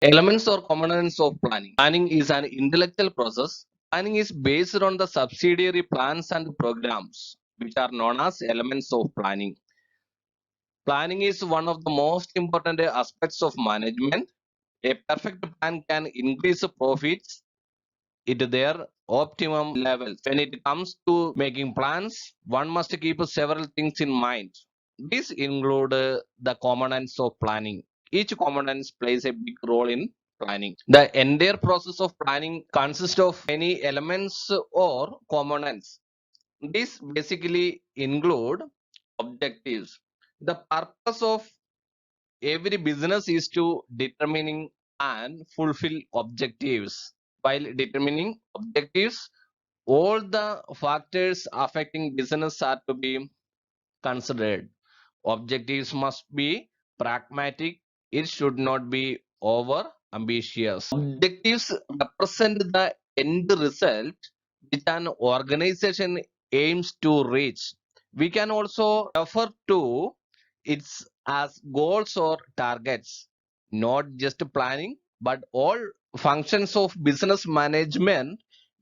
Elements or components of planning. Planning is an intellectual process. Planning is based on the subsidiary plans and programs, which are known as elements of planning. Planning is one of the most important aspects of management. A perfect plan can increase profits at their optimum levels. When it comes to making plans, one must keep several things in mind. These include the components of planning. Each component plays a big role in planning. The entire process of planning consists of many elements or components. These basically include objectives. The purpose of every business is to determining and fulfill objectives. While determining objectives, all the factors affecting business are to be considered. Objectives must be pragmatic. It should not be over ambitious. Objectives represent the end result which an organization aims to reach. We can also refer to it as goals or targets, not just planning, but all functions of business management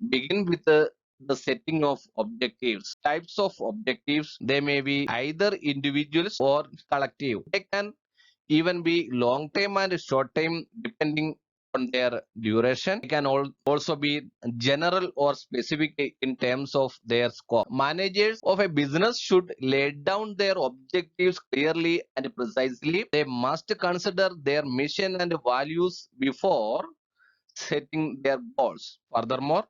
begin with the setting of objectives. Types of objectives, they may be either individuals or collective. They can even be long term and short term depending on their duration. They can also be general or specific in terms of their scope. Managers of a business should lay down their objectives clearly and precisely. They must consider their mission and values before setting their goals. Furthermore,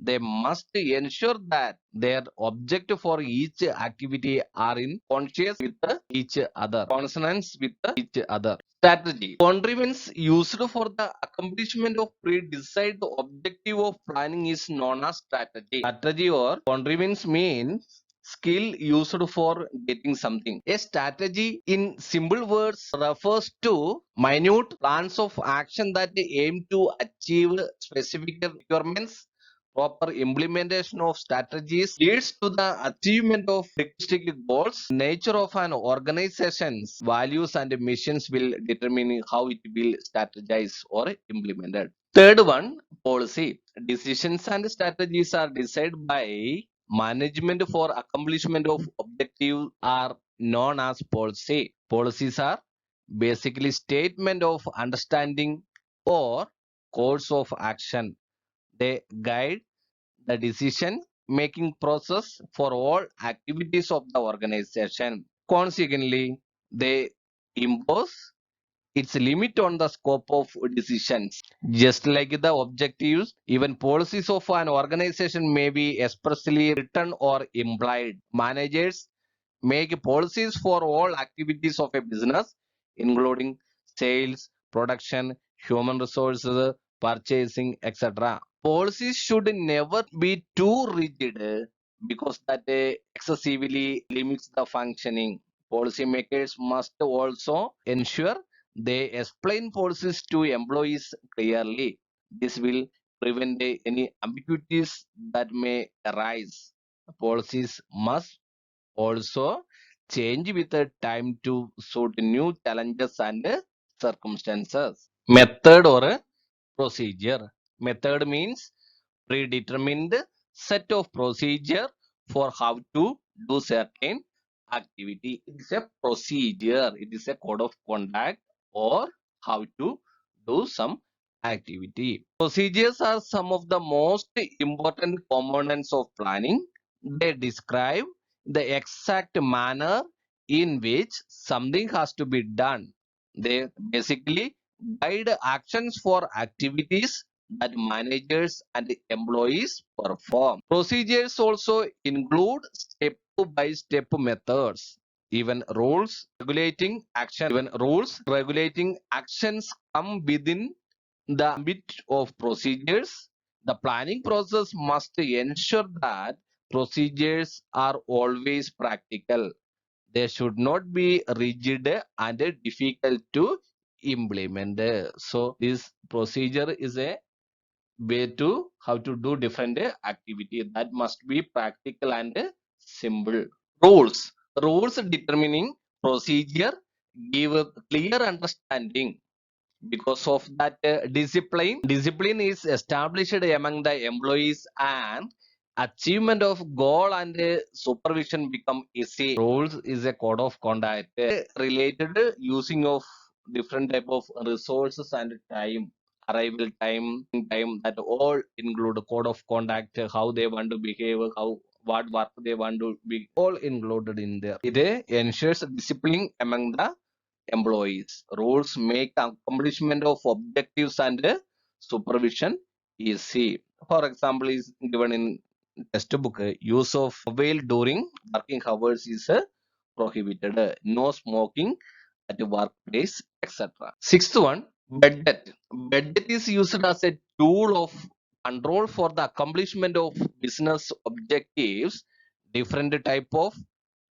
they must ensure that their objective for each activity are in conscious with each other, consonance with each other. Strategy. Contrivance used for the accomplishment of pre-decided objective of planning is known as strategy. Strategy or contrivance means skill used for getting something. A strategy, in simple words, refers to minute plans of action that aim to achieve specific requirements. Proper implementation of strategies leads to the achievement of realistic goals. Nature of an organization's values and missions will determine how it will strategize or implemented. Third one, policy. Decisions and strategies are decided by management for accomplishment of objective are known as policy. Policies are basically statement of understanding or course of action. They guide the decision making process for all activities of the organization. Consequently, they impose its limit on the scope of decisions. Just like the objectives, even policies of an organization may be expressly written or implied. Managers make policies for all activities of a business, including sales, production, human resources, purchasing, etc. Policies should never be too rigid because that excessively limits the functioning. Policymakers must also ensure they explain policies to employees clearly. This will prevent any ambiguities that may arise. Policies must also change with the time to suit new challenges and circumstances. Method or procedure. Method means predetermined set of procedure for how to do certain activity. It is a procedure. It is a code of conduct or how to do some activity. Procedures are some of the most important components of planning. They describe the exact manner in which something has to be done. They basically guide actions for activities that managers and employees perform. Procedures also include step-by-step methods. Even rules regulating actions come within the ambit of procedures. The planning process must ensure that procedures are always practical. They should not be rigid and difficult to implement. So this procedure is a way to how to do different activity that must be practical and simple. Rules determining procedure give a clear understanding Because of that discipline is established among the employees and achievement of goal and supervision become easy. Rules is a code of conduct related using of different type of resources and arrival time that all include code of conduct, how they want to behave, how what work they want to be, all included in there. It ensures discipline among the employees. Rules make accomplishment of objectives and supervision easy. For example, is given in textbook. Use of mobile during working hours is prohibited. No smoking at the workplace, etc. Sixth one, budget. Budget is used as a tool of control for the accomplishment of business objectives. Different type of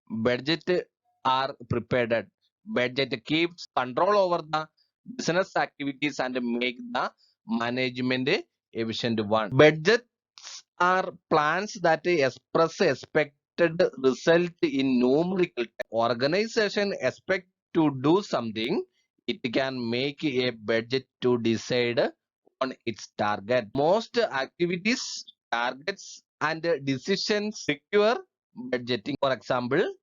budget are prepared. Budget keeps control over the business activities and make the management efficient one. Budgets are plans that express expected result in numerical terms. Organization expect to do something, it can make a budget to decide on its target. Most activities, targets, and decisions require budgeting. For example,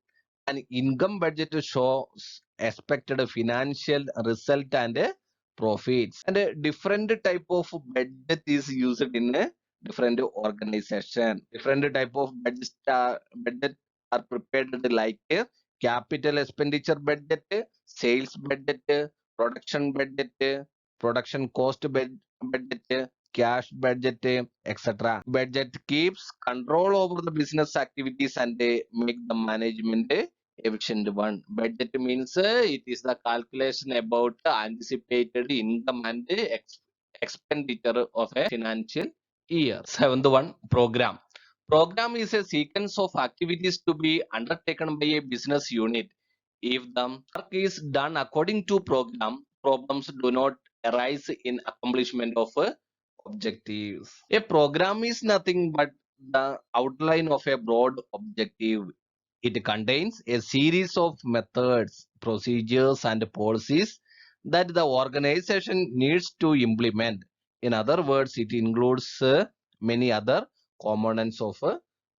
an income budget shows expected financial result and profits. And a different type of budget is used in a different organization. Different type of budget are prepared like a capital expenditure budget, sales budget, production budget, production cost budget, cash budget, etc. Budget keeps control over the business activities and make the management efficient one. Budget means it is the calculation about the anticipated income and expenditure of a financial year. Seventh one, program. Program is a sequence of activities to be undertaken by a business unit. If the work is done according to program, problems do not arise in accomplishment of objectives. A program is nothing but the outline of a broad objective. It contains a series of methods, procedures, and policies that the organization needs to implement. In other words, it includes many other components of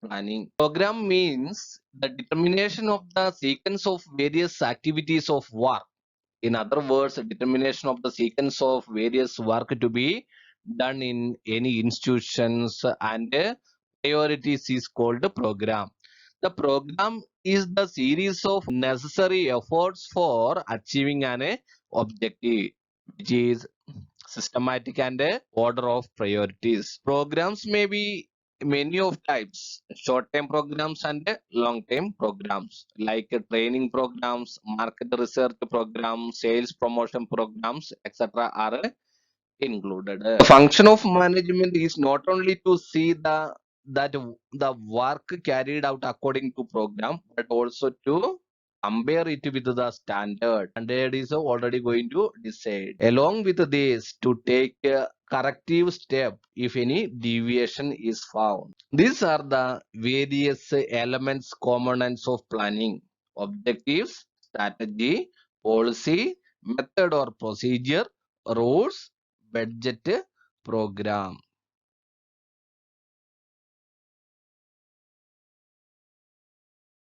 planning. Program means the determination of the sequence of various activities of work. In other words, determination of the sequence of various work to be done in any institutions and priorities is called a program. The program is the series of necessary efforts for achieving an objective, which is systematic and order of priorities. Programs may be many of types, short-term programs and long-term programs, like training programs, market research programs, sales promotion programs, etc. are included. The function of management is not only to see that the work carried out according to program, but also to compare it with the standard. Standard is already going to decide. Along with this, to take a corrective step if any deviation is found. These are the various elements, components of planning: objectives, strategy, policy, method or procedure, rules, budget, program.